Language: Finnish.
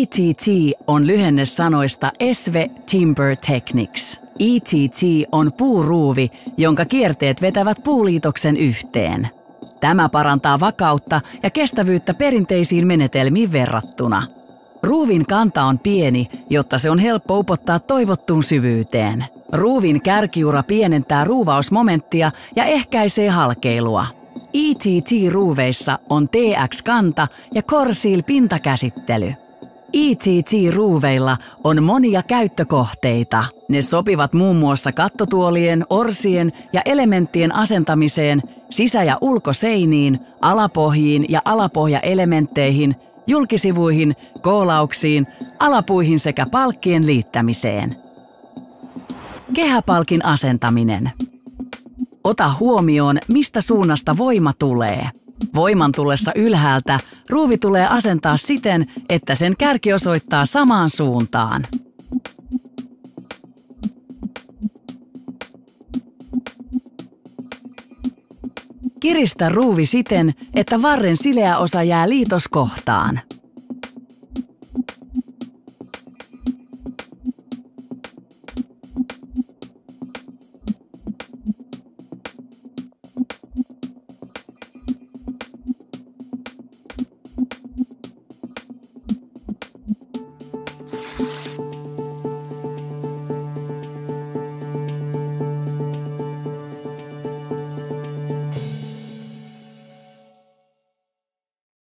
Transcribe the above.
ETT on lyhenne sanoista ESVE Timber Technics. ETT on puuruuvi, jonka kierteet vetävät puuliitoksen yhteen. Tämä parantaa vakautta ja kestävyyttä perinteisiin menetelmiin verrattuna. Ruuvin kanta on pieni, jotta se on helppo upottaa toivottuun syvyyteen. Ruuvin kärkiura pienentää ruuvausmomenttia ja ehkäisee halkeilua. ETT-ruuveissa on TX-kanta ja Corseal-pintakäsittely. ETT-ruuveilla on monia käyttökohteita. Ne sopivat muun muassa kattotuolien, orsien ja elementtien asentamiseen, sisä- ja ulkoseiniin, alapohjiin ja alapohjaelementteihin, julkisivuihin, koolauksiin, alapuihin sekä palkkien liittämiseen. Kehäpalkin asentaminen. Ota huomioon, mistä suunnasta voima tulee. Voiman tullessa ylhäältä ruuvi tulee asentaa siten, että sen kärki osoittaa samaan suuntaan. Kiristä ruuvi siten, että varren sileä osa jää liitoskohtaan.